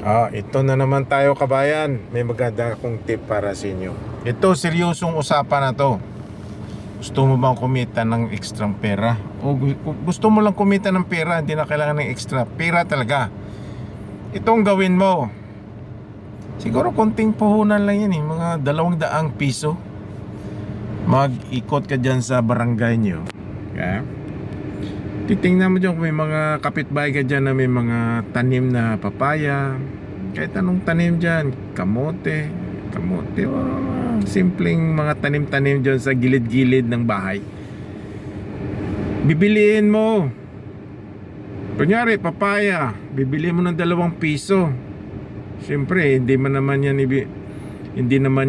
Ito na naman tayo kabayan. May maganda akong tip para sa inyo. Ito, seryosong usapan na to. Gusto mo bang kumita ng extra pera? O gusto mo lang kumita ng pera, hindi na kailangan ng extra. Pera talaga. Itong gawin mo. Siguro konting puhunan lang yan mga 200 piso. Mag-ikot ka dyan sa barangay nyo. Okay? Titingnan mo dyan kung may mga kapitbahay ka dyan na may mga tanim na papaya. Kahit anong tanim dyan, kamote o simpleng mga tanim-tanim dyan sa gilid-gilid ng bahay. Bibiliin mo. Kunyari papaya, bibili mo ng 2 piso. Siyempre hindi naman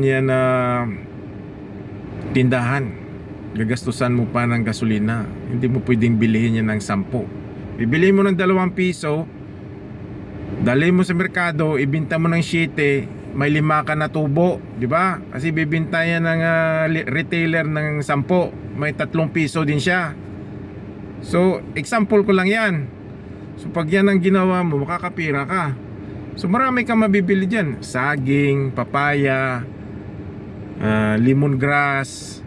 yan tindahan. Gagastusan mo pa ng gasolina. Hindi mo pwedeng bilihin yan ng 10. Bibili mo ng 2 piso, dali mo sa merkado, ibinta mo ng 7, may 5 ka na tubo, di ba? Kasi bibinta yan ng retailer ng 10, may 3 piso din siya. So, example ko lang yan. So, pag yan ang ginawa mo, makakapira ka. So, marami kang mabibili dyan. Saging, papaya, lemongrass,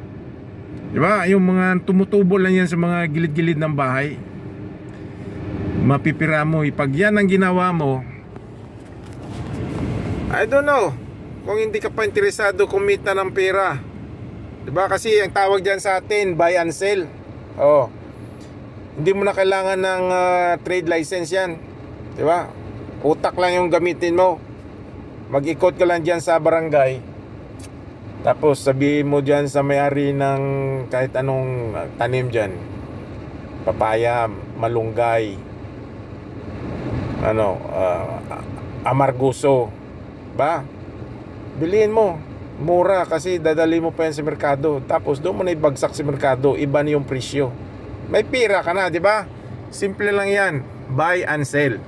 diba? Yung mga tumutubo lang yan sa mga gilid-gilid ng bahay. Mapipira mo. Pag yan ang ginawa mo, I don't know kung hindi ka pa interesado kumita ng pera, diba? Kasi ang tawag dyan sa atin, buy and sell. Hindi mo na kailangan ng trade license yan, diba? Utak lang yung gamitin mo. Mag-ikot ka lang dyan sa barangay, tapos sabihin mo dyan sa may-ari ng kahit anong tanim dyan, papaya, malunggay, amarguso, ba? Biliin mo, mura, kasi dadali mo pa yan sa merkado. Tapos doon mo na ibagsak sa merkado, iba na yung presyo. May pira ka na, di ba? Simple lang yan, buy and sell.